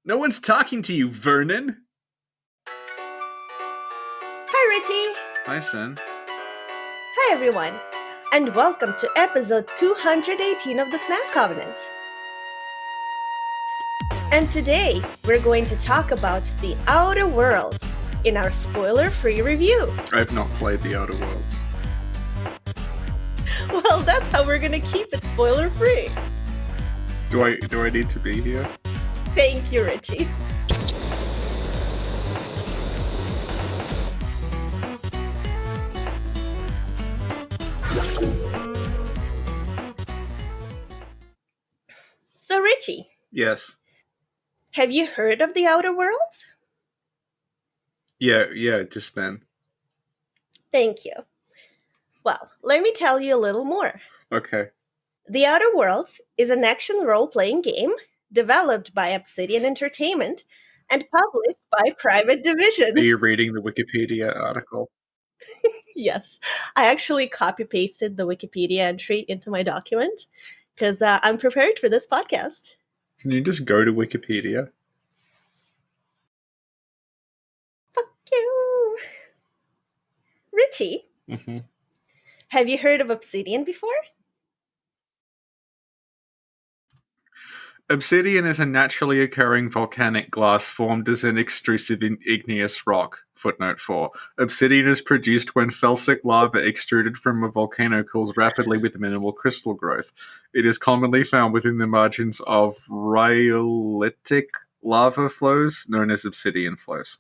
No one's talking to you, Vernon. Hi, Richie. Hi, Sen. Hi, everyone. And welcome to episode 218 of the Snack Covenant. And today, we're going to talk about The Outer Worlds in our spoiler-free review. I've not played The Outer Worlds. Well, that's how we're going to keep it spoiler-free. Do I need to be here? Thank you, Richie. So, Richie. Yes. Have you heard of The Outer Worlds? Yeah, just then. Thank you. Well, let me tell you a little more. Okay. The Outer Worlds is an action role-playing game developed by Obsidian Entertainment and published by Private Division. Are you reading the Wikipedia article? Yes, I actually copy-pasted the Wikipedia entry into my document because I'm prepared for this podcast. Can you just go to Wikipedia? Fuck you. Richie, have you heard of Obsidian before? Obsidian is a naturally occurring volcanic glass formed as an extrusive igneous rock. Footnote 4. Obsidian is produced when felsic lava extruded from a volcano cools rapidly with minimal crystal growth. It is commonly found within the margins of rhyolitic lava flows known as obsidian flows.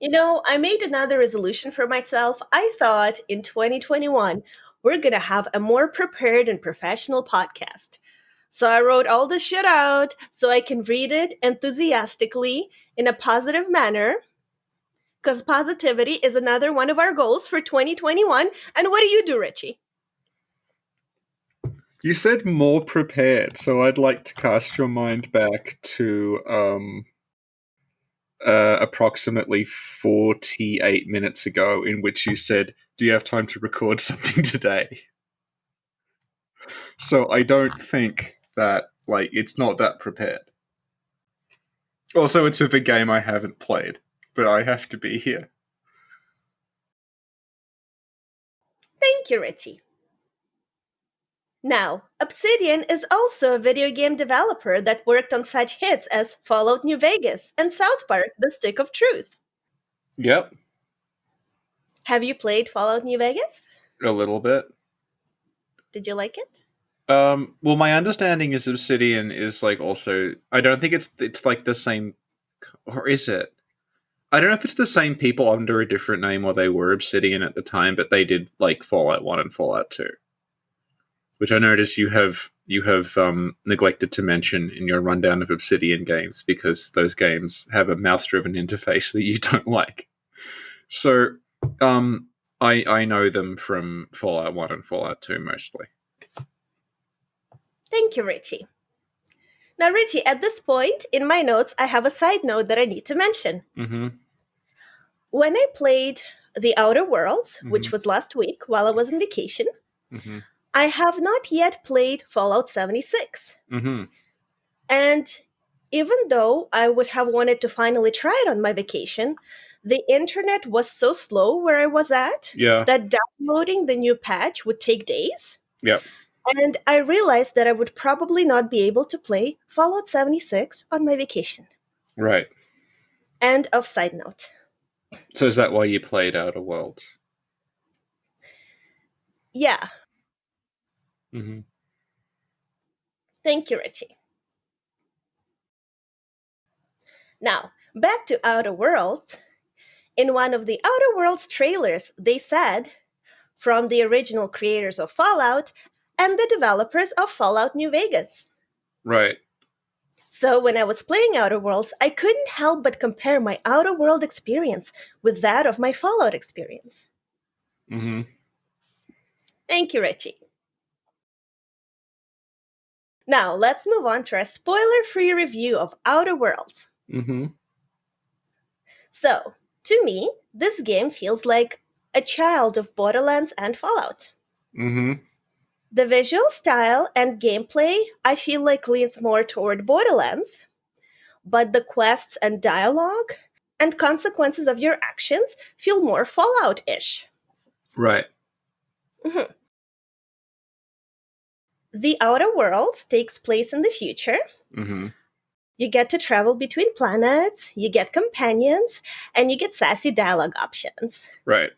You know, I made another resolution for myself. I thought in 2021, we're going to have a more prepared and professional podcast. So I wrote all this shit out so I can read it enthusiastically in a positive manner. Because positivity is another one of our goals for 2021. And what do, Richie? You said more prepared, so I'd like to cast your mind back to approximately 48 minutes ago, in which you said, "Do you have time to record something today?" So I don't think that, it's not that prepared. Also, it's a big game I haven't played, but I have to be here. Thank you, Richie. Now, Obsidian is also a video game developer that worked on such hits as Fallout New Vegas and South Park: The Stick of Truth. Yep. Have you played Fallout New Vegas? A little bit. Did you like it? Well, my understanding is Obsidian is also. I don't think it's like the same, or is it? I don't know if it's the same people under a different name, or they were Obsidian at the time, but they did Fallout 1 and Fallout 2. Which I notice you have neglected to mention in your rundown of Obsidian games, because those games have a mouse-driven interface that you don't like. So, I know them from Fallout 1 and Fallout 2 mostly. Thank you, Richie. Now, Richie, at this point in my notes, I have a side note that I need to mention. Mm-hmm. When I played The Outer Worlds, which was last week while I was on vacation, I have not yet played Fallout 76. And even though I would have wanted to finally try it on my vacation, the internet was so slow where I was at that downloading the new patch would take days. Yep. And I realized that I would probably not be able to play Fallout 76 on my vacation. Right. End of side note. So is that why you played Outer Worlds? Yeah. Mm-hmm. Thank you, Richie. Now, back to Outer Worlds. In one of the Outer Worlds trailers, they said, from the original creators of Fallout and the developers of Fallout New Vegas. Right. So when I was playing Outer Worlds, I couldn't help but compare my Outer World experience with that of my Fallout experience. Mm-hmm. Thank you, Richie. Now, let's move on to our spoiler-free review of Outer Worlds. Mm-hmm. So, to me, this game feels like a child of Borderlands and Fallout. Mm-hmm. The visual style and gameplay, I feel like leans more toward Borderlands, but the quests and dialogue and consequences of your actions feel more Fallout ish. Right. Mhm. The Outer Worlds takes place in the future. Mm-hmm. You get to travel between planets, you get companions, and you get sassy dialogue options. Right.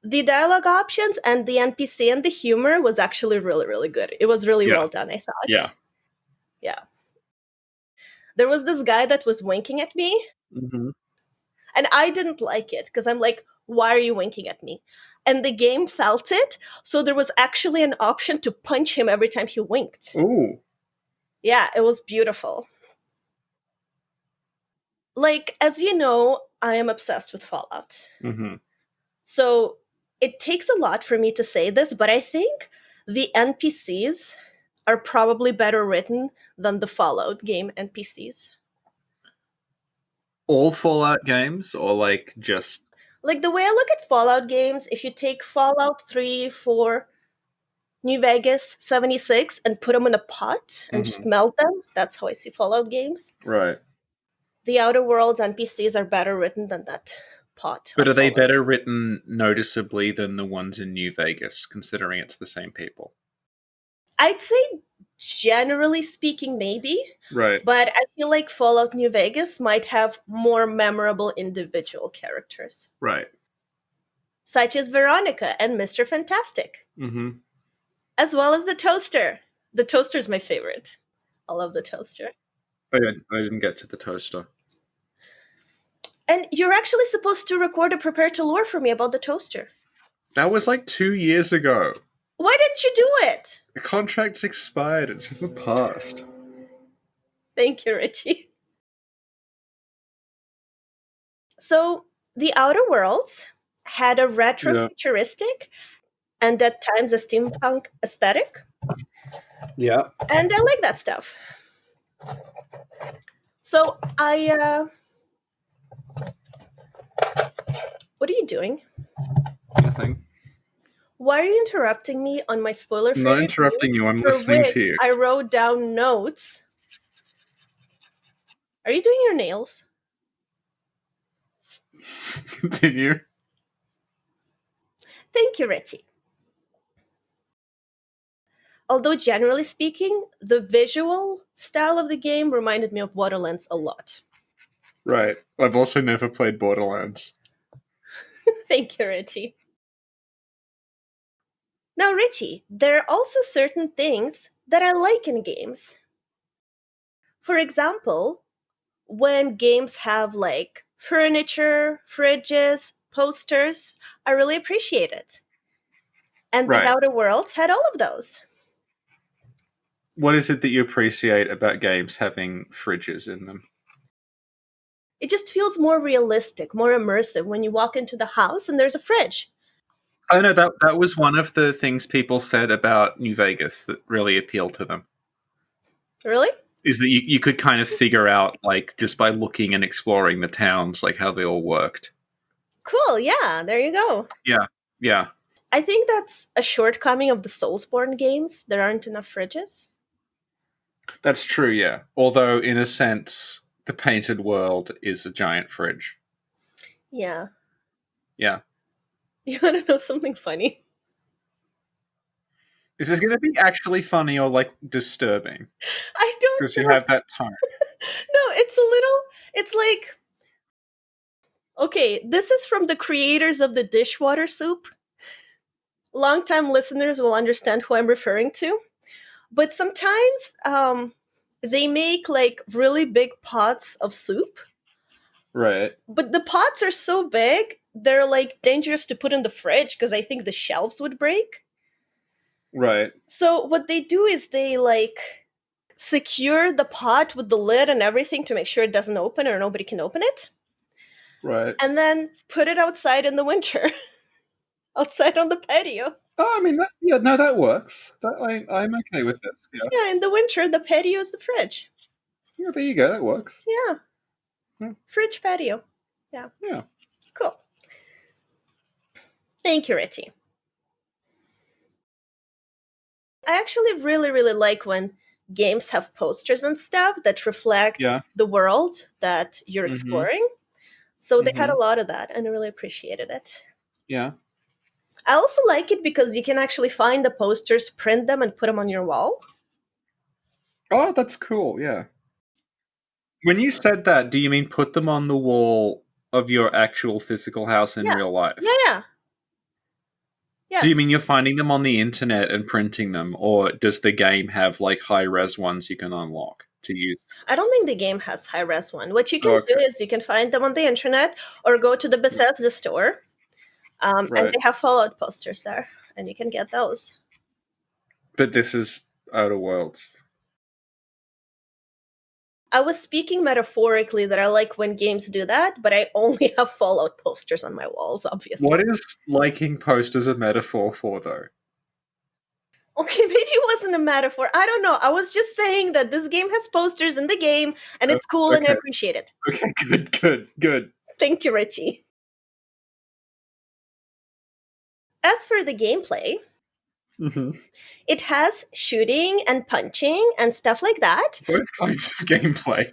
The dialogue options and the NPC and the humor was actually really, really good. It was really Yeah. well done, I thought. Yeah. Yeah. There was this guy that was winking at me, Mm-hmm. and I didn't like it because I'm like, why are you winking at me? And the game felt it, so there was actually an option to punch him every time he winked. Ooh. Yeah, it was beautiful. Like, as you know, I am obsessed with Fallout. Mm-hmm. So it takes a lot for me to say this, but I think the NPCs are probably better written than the Fallout game NPCs. All Fallout games, or like just? Like the way I look at Fallout games, if you take Fallout 3, 4, New Vegas, 76, and put them in a pot and just Mm-hmm. melt them, that's how I see Fallout games. Right. The Outer Worlds NPCs are better written than that pot But of are they Fallout better game. written noticeably than the ones in New Vegas, considering it's the same people? I'd say, generally speaking, maybe, Right. but I feel like Fallout New Vegas might have more memorable individual characters, Right. such as Veronica and Mr. Fantastic, Mm-hmm. as well as the Toaster. The Toaster's my favorite. I love the Toaster. I didn't get to the toaster. And you're actually supposed to record a prepare to lore for me about the Toaster. That was like 2 years ago. Why didn't you do it? The contract's expired. It's in the past. Thank you, Richie. So, the Outer Worlds had a retro Yeah. futuristic and at times a steampunk aesthetic, Yeah. and I like that stuff. So, what are you doing? Nothing. Why are you interrupting me on my spoiler I'm not free review, interrupting you. I'm for listening to which you. I wrote down notes? Are you doing your nails? Continue. Thank you, Richie. Although, generally speaking, the visual style of the game reminded me of Borderlands a lot. Right. I've also never played Borderlands. Thank you, Richie. Now, Richie, there are also certain things that I like in games. For example, when games have like furniture, fridges, posters, I really appreciate it. And The Right. Outer Worlds had all of those. What is it that you appreciate about games having fridges in them? It just feels more realistic, more immersive when you walk into the house and there's a fridge. Oh no, that was one of the things people said about New Vegas that really appealed to them. Really? Is that you could kind of figure out, like, just by looking and exploring the towns, like how they all worked. Cool, yeah, there you go. Yeah. Yeah. I think that's a shortcoming of the Soulsborne games. There aren't enough fridges. That's true, yeah. Although in a sense, the painted world is a giant fridge. Yeah. Yeah. You want to know something funny? Is this going to be actually funny or like disturbing? I don't Because you know. have that tone. No, it's like, okay, this is from the creators of the dishwater soup. Longtime listeners will understand who I'm referring to. But sometimes they make like really big pots of soup, Right. but the pots are so big, they're like dangerous to put in the fridge because I think the shelves would break. Right. So what they do is they like secure the pot with the lid and everything to make sure it doesn't open or nobody can open it, Right. and then put it outside in the winter, outside on the patio. Oh, I mean, yeah, no, that works. I'm okay with this. Yeah. Yeah, in the winter, the patio is the fridge. Yeah, there you go. That works. Yeah, Yeah. fridge patio. Yeah, Yeah. cool. Thank you, Richie. I actually really, really like when games have posters and stuff that reflect Yeah. the world that you're Mm-hmm. exploring. So they had Mm-hmm. a lot of that, and I really appreciated it. Yeah. I also like it because you can actually find the posters, print them, and put them on your wall. Oh, that's cool. Yeah. When you said that, do you mean put them on the wall of your actual physical house in Yeah, real yeah, life? yeah, So yeah. you mean you're finding them on the internet and printing them, or does the game have like high res ones you can unlock to use? I don't think the game has high res one. What you can Oh, do okay. is you can find them on the internet or go to the Bethesda store, and Right. they have Fallout posters there, and you can get those. But this is Outer Worlds. I was speaking metaphorically that I like when games do that, but I only have Fallout posters on my walls, obviously. What is liking posters a metaphor for, though? Okay, maybe it wasn't a metaphor. I don't know. I was just saying that this game has posters in the game, and Oh, it's cool, and I okay. appreciate it. Okay. Good. Good. Good. Thank you, Richie. As for the gameplay, Mm-hmm. it has shooting and punching and stuff like that. Both kinds of gameplay.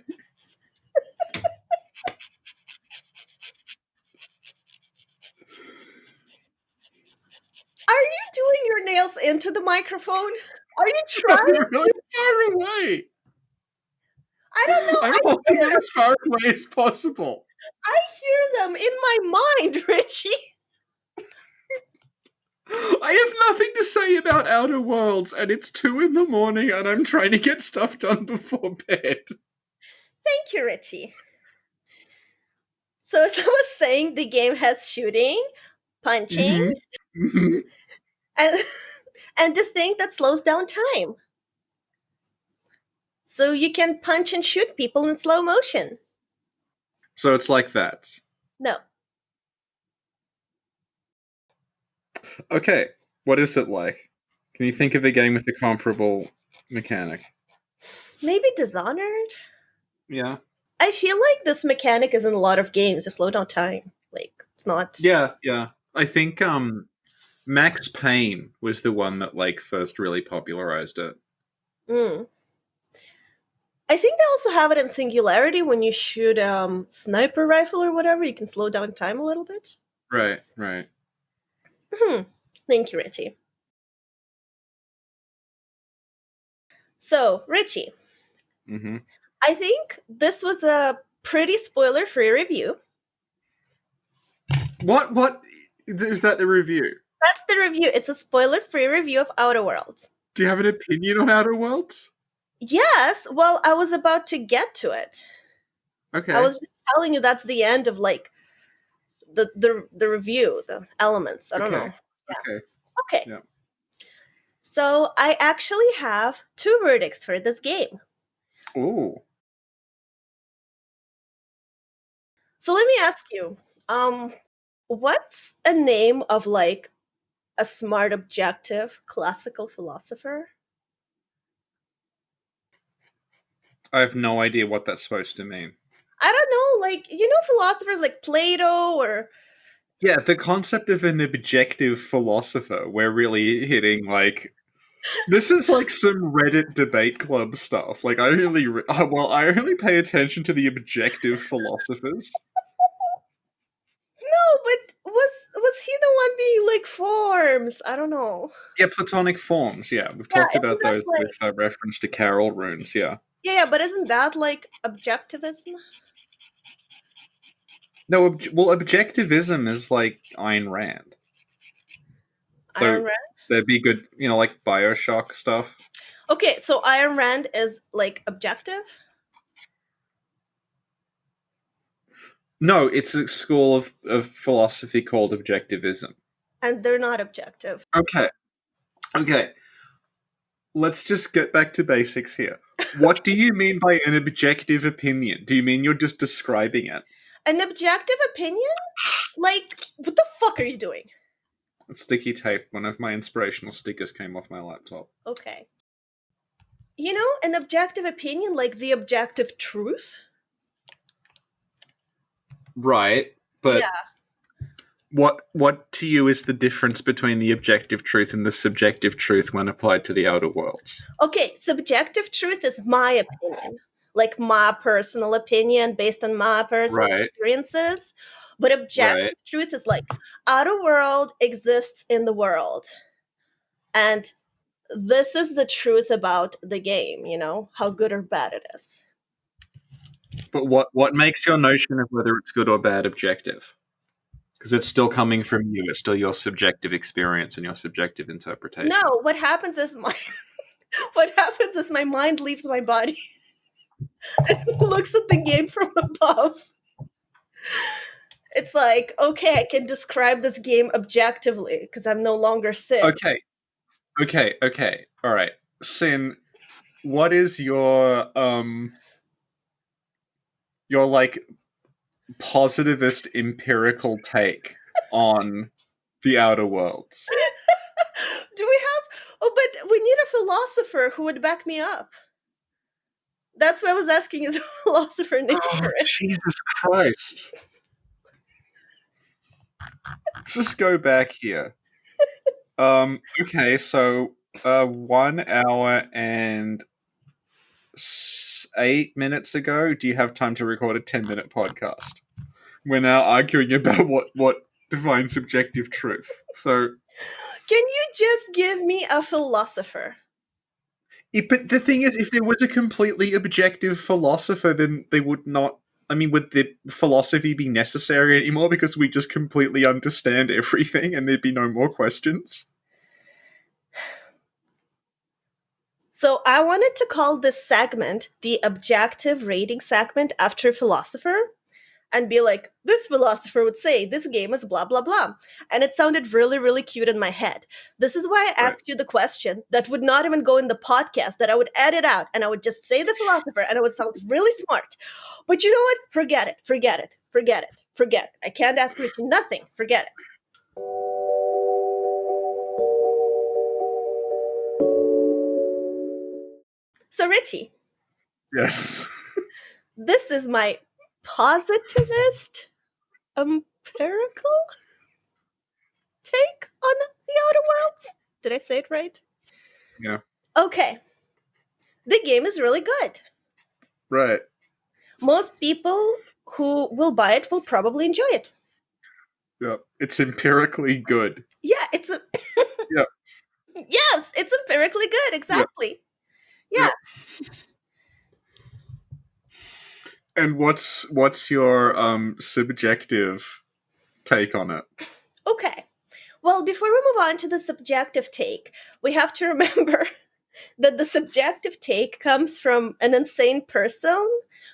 Are you doing your nails into the microphone? Are you I'm trying? really far away. I don't know. I'm holding them as far away as possible. I hear them in my mind, Richie. I have nothing to say about Outer Worlds, and it's 2 in the morning, and I'm trying to get stuff done before bed. Thank you, Richie. So, as I was saying, the game has shooting, punching, Mm-hmm. Mm-hmm. and and the thing that slows down time. So you can punch and shoot people in slow motion. So it's like that. No, Okay, what is it like? Can you think of a game with a comparable mechanic? maybe Dishonored. Yeah. I feel like this mechanic is in a lot of games to slow down time. Like it's not. Yeah, yeah. I think Max Payne was the one that like first really popularized it. Mm. I think they also have it in Singularity when you shoot sniper rifle or whatever. You can slow down time a little bit. Right, right. Hmm. Thank you, Richie. So, Richie, Mm-hmm. I think this was a pretty spoiler-free review. What is that the review? That's the review. It's a spoiler-free review of Outer Worlds. Do you have an opinion on Outer Worlds? Yes, well, I was about to get to it. I Okay. was just telling you that's the end of like the review, the elements. I don't Okay. know. Yeah. Okay. Okay. Yeah. So I actually have two verdicts for this game. Ooh. So let me ask you, what's a name of like a smart, objective, classical philosopher? I have no idea what that's supposed to mean. I don't know, like philosophers like Plato or Yeah, the concept of an objective philosopher, we're really hitting like this is like some Reddit debate club stuff. Like I only pay attention to the objective philosophers. no, but was he the one being like forms? I don't know. Yeah, platonic forms. Yeah, we've Yeah, talked isn't about that those with like reference to Carol runes. Yeah. yeah, but isn't that like objectivism? No, well, objectivism is like Ayn Rand. So Iron Rand. there'd be good, like Bioshock stuff. Okay, so Iron Rand is like objective, No, it's a school of philosophy called objectivism. and they're not objective. Okay. Okay. Let's just get back to basics here. What do you mean by an objective opinion? Do you mean you're just describing it? An objective opinion? Like, what the fuck are you doing? Sticky tape. One of my inspirational stickers came off my laptop. Okay. An objective opinion, like the objective truth. Right, but Yeah. What to you is the difference between the objective truth and the subjective truth when applied to the outer worlds? Okay, subjective truth is my opinion, like my personal opinion based on my personal Right, experiences. But right. objective truth is like outer world exists in the world. And this is the truth about the game, how good or bad it is. But what makes your notion of whether it's good or bad objective? Because it's still coming from you. It's still your subjective experience and your subjective interpretation. No, what happens is my what happens is my mind leaves my body and looks at the game from above. It's like, okay, I can describe this game objectively because I'm no longer Sin. Okay, okay. All right, Sin. What is your like positivist empirical take on the outer worlds? Do we have? Oh, but we need a philosopher who would back me up. That's why I was asking you, the philosopher name Oh, for it. Jesus Christ. Let's just go back here. Okay, so 1 hour and 8 minutes ago, do you have time to record a 10-minute podcast? We're now arguing about what defines subjective truth. So, Can you just give me a philosopher? but the thing is, if there was a completely objective philosopher, then they would not. I mean, would the philosophy be necessary anymore because we just completely understand everything and there'd be no more questions? So I wanted to call this segment the objective rating segment after philosopher and be like, this philosopher would say this game is blah, blah, blah. And it sounded really, really cute in my head. This is why I Right. asked you the question that would not even go in the podcast, that I would edit out and I would just say the philosopher and it would sound really smart. But you know what? Forget it. I can't ask Richie nothing. Forget it. So, Richie, Yes. this is my positivist empirical take on the outer worlds. Did I say it right? Yeah. Okay. The game is really good. Right. Most people who will buy it will probably enjoy it. Yeah. It's empirically good. Yeah, it's a Yeah. yes, it's empirically good, Yeah. exactly. Yeah. Yeah. And what's your subjective take on it? Okay. Well, before we move on to the subjective take, we have to remember that the subjective take comes from an insane person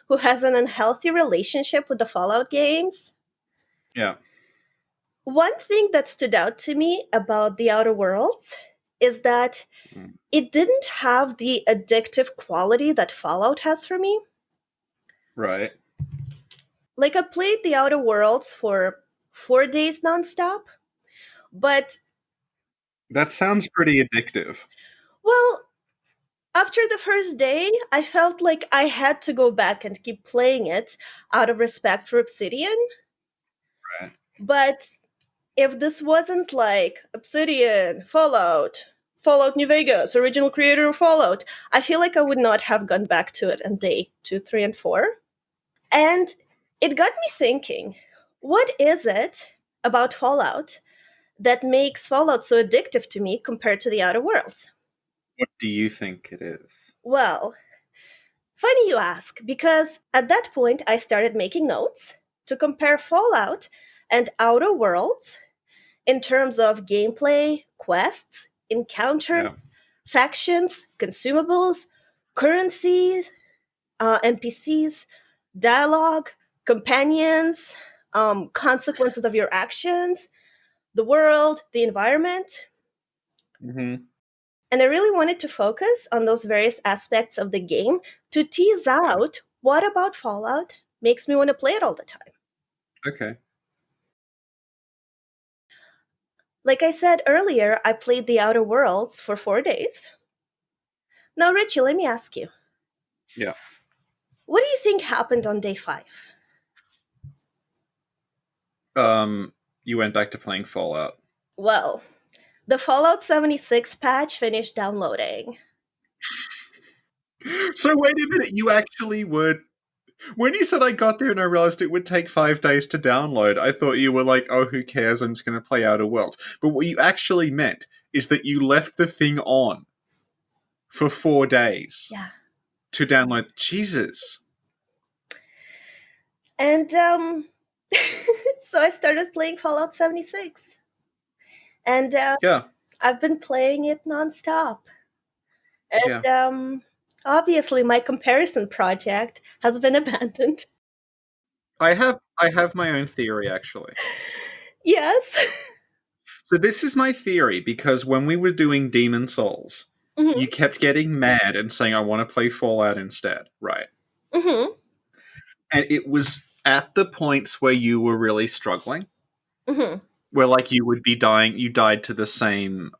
who has an unhealthy relationship with the Fallout games. Yeah. One thing that stood out to me about The Outer Worlds is that Mm. it didn't have the addictive quality that Fallout has for me. Right. Like, I played The Outer Worlds for 4 days nonstop, but, That sounds pretty addictive. well, after the first day, I felt like I had to go back and keep playing it out of respect for Obsidian. Right. But if this wasn't like Obsidian, Fallout New Vegas, original creator of Fallout, I feel like I would not have gone back to it on day 2, 3, and 4. And it got me thinking, what is it about Fallout that makes Fallout so addictive to me compared to the Outer Worlds? What do you think it is? Well, funny you ask, because at that point I started making notes to compare Fallout and Outer Worlds in terms of gameplay, quests, encounters, Yeah. factions, consumables, currencies, NPCs, dialogue, companions, consequences of your actions, the world, the environment. Mm-hmm. And I really wanted to focus on those various aspects of the game to tease Yeah. out what about Fallout makes me want to play it all the time. Okay. Like I said earlier, I played The Outer Worlds for 4 days. Now, Richie, let me ask you, Yeah. what do you think happened on day 5? you went back to playing Fallout. Well, the Fallout 76 patch finished downloading. So wait a minute, you actually would. When you said I got there and I realized it would take 5 days to download, I thought you were like, oh, who cares? I'm just going to play Outer Worlds. But what you actually meant is that you left the thing on for 4 days Yeah. to download. Jesus. And so I started playing Fallout 76. And Yeah. I've been playing it nonstop. Yeah. And obviously, my comparison project has been abandoned. I have my own theory actually. Yes. So this is my theory because when we were doing Demon Souls, Hmm. you kept getting mad and saying I want to play Fallout instead, right? Hmm. And it was at the points where you were really struggling, Hmm. where like you would be dying, you died to the same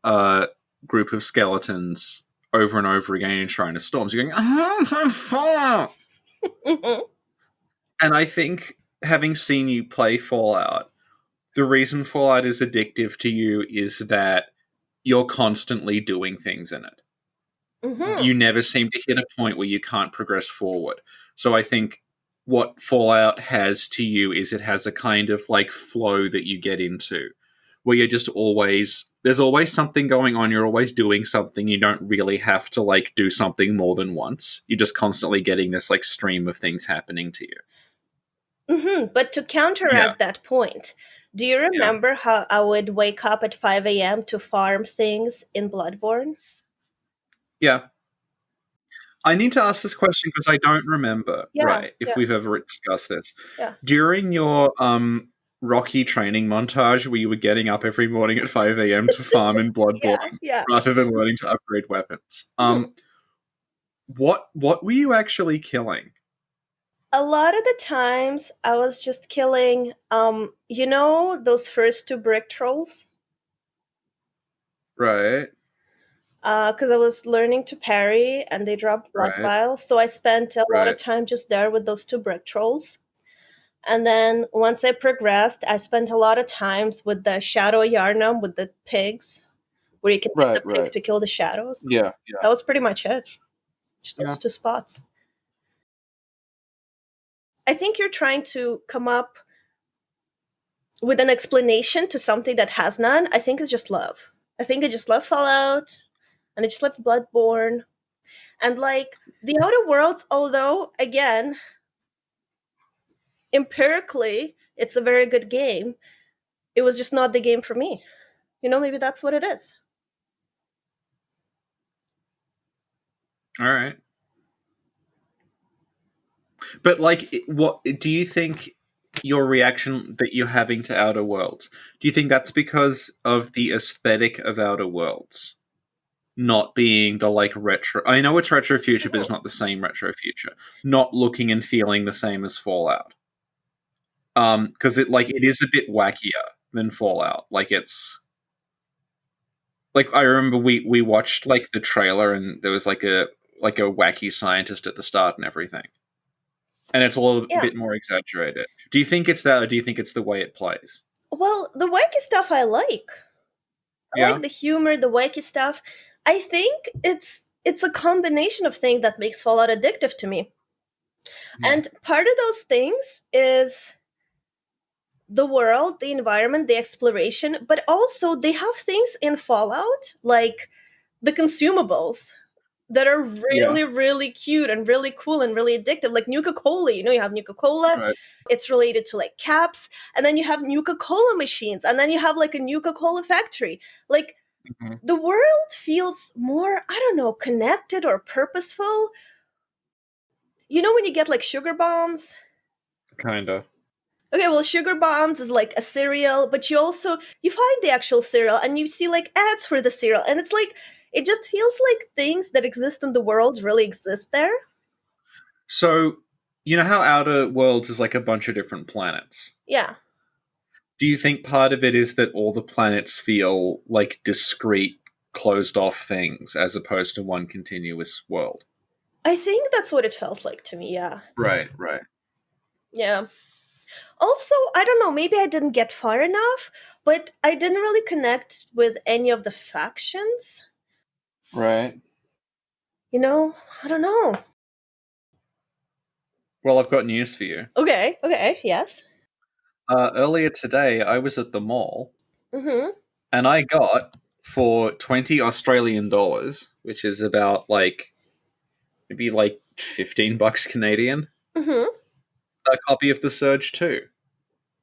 group of skeletons over and over again in Shrine of Storms. You're going, Fallout! Hmm. And I think having seen you play Fallout, the reason Fallout is addictive to you is that you're constantly doing things in it. Hmm. You never seem to hit a point where you can't progress forward. So I think what Fallout has to you is it has a kind of like flow that you get into where you're just always there's always something going on, you're always doing something, you don't really have to like do something more than once. You're just constantly getting this like stream of things happening to you. Hmm. But to Yeah. counteract that point, do you Yeah. remember how I would wake up at 5 a.m. to farm things in Bloodborne? Yeah. I need to ask this question because I don't remember, Yeah, right, if yeah, we've ever discussed this. yeah, During your Rocky training montage where you were getting up every morning at 5 a.m. to farm in yeah, Bloodborne yeah. rather than learning to upgrade weapons, Mhm. what were you actually killing? A lot of the times I was just killing, those first two brick trolls? Right, Because I was learning to parry and they dropped blood right, vials. So I spent a lot of right, time just there with those two brick trolls. And then once I progressed, I spent a lot of times with the shadow yarnum with the pigs, where you can hit the right, pig right. to kill the shadows. Yeah, yeah, That was pretty much it. Just yeah. those two spots. I think you're trying to come up with an explanation to something that has none. I think it's just love. I think I just love Fallout and I just love Bloodborne. And like the Outer Worlds, although again, empirically, it's a very good game, it was just not the game for me. Maybe that's what it is. All right. But like, what do you think? Your reaction that you're having to Outer Worlds, do you think that's because of the aesthetic of Outer Worlds? Not being the like retro. I know it's retro future, but it's Mhm. not the same retro future. Not looking and feeling the same as Fallout. Because it is a bit wackier than Fallout. Like it's like I remember we watched like the trailer and there was like a wacky scientist at the start and everything, and it's a little Yeah. bit more exaggerated. Do you think it's that, or do you think it's the way it plays? Well, the wacky stuff I like. I like Yeah. the humor, the wacky stuff. I think it's a combination of things that makes Fallout addictive to me. Mhm. And part of those things is the world, the environment, the exploration, but also they have things in Fallout like the consumables that are Yeah. really, really cute and really cool and really addictive. Like Nuka Cola, you have Nuka Cola, Right. it's related to like caps, and then you have Nuka Cola machines, and then you have like a Nuka Cola factory. Like Mhm. the world feels more, I don't know, connected or purposeful. When you get like sugar bombs? Kinda. Okay, well, sugar bombs is like a cereal, but you find the actual cereal and you see like ads for the cereal, and it's like it just feels like things that exist in the world really exist there. So you know how Outer Worlds is like a bunch of different planets. Yeah. Do you think part of it is that all the planets feel like discrete, closed off things as opposed to one continuous world? I think that's what it felt like to me, yeah. Right, right. Yeah. Also, I don't know, maybe I didn't get far enough, but I didn't really connect with any of the factions. Right. You know, I don't know. Well, I've got news for you. Okay, yes. Earlier today, I was at the mall, Mm-hmm. and I got for 20 Australian dollars, which is about like maybe like 15 bucks Canadian, Mm-hmm. a copy of The Surge 2.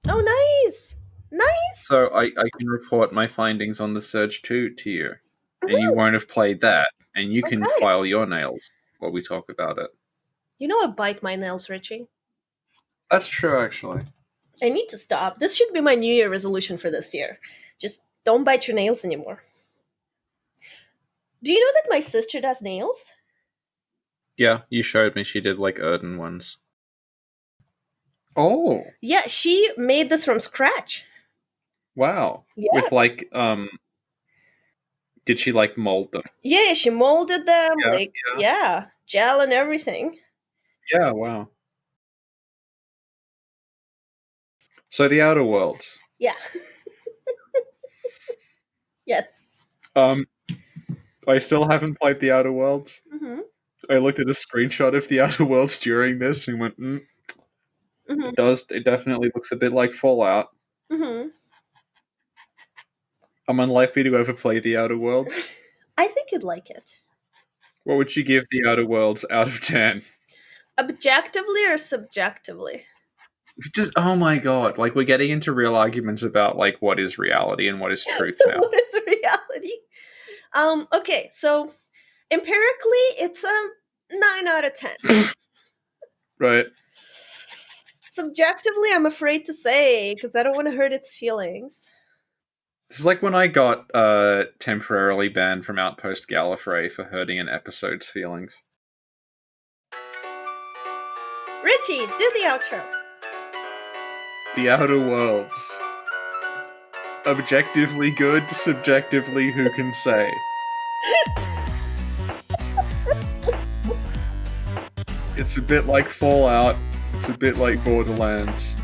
Oh, nice. Nice. So I can report my findings on The Surge 2 to you, and you Mhm. won't have played that, and you can Okay. file your nails while we talk about it. You know I bite my nails, Richie. That's true, actually. I need to stop. This should be my New Year resolution for this year. Just don't bite your nails anymore. Do you know that my sister does nails? Yeah, you showed me she did like Erden ones. Oh, Yeah, she made this from scratch. wow. Yeah. With like, did she like mold them? Yeah, she molded them, Yeah, like, yeah, gel and everything. yeah, wow. So the Outer Worlds. Yeah. Yes. Um, I still haven't played the Outer Worlds. Mm-hmm. I looked at a screenshot of the Outer Worlds during this and went, Mm-hmm. it does. It definitely looks a bit like Fallout. Mm-hmm. I'm unlikely to ever play the Outer Worlds. I think you'd like it. What would you give the Outer Worlds out of 10? Objectively or subjectively? Just oh my god! Like we're getting into real arguments about like what is reality and what is truth now. What is reality? Okay, so empirically, it's a 9 out of 10. Right. Subjectively, I'm afraid to say because I don't want to hurt its feelings. This is like when I got temporarily banned from Outpost Gallifrey for hurting an episode's feelings. Richie, do the outro. The Outer Worlds. Objectively good, subjectively who can say? It's a bit like Fallout, it's a bit like Borderlands.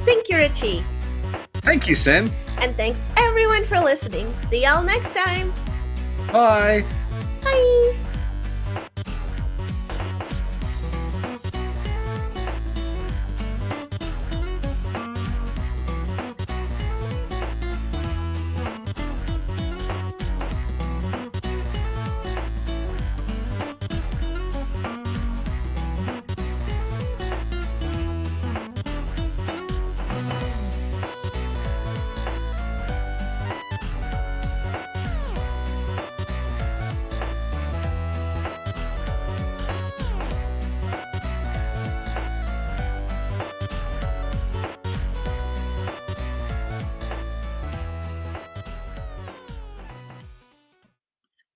Thank you, Richie. Thank you, Sen. And thanks everyone for listening. See y'all next time. Bye. Bye.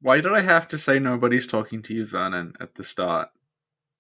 Why did I have to say nobody's talking to you, Vernon, at the start?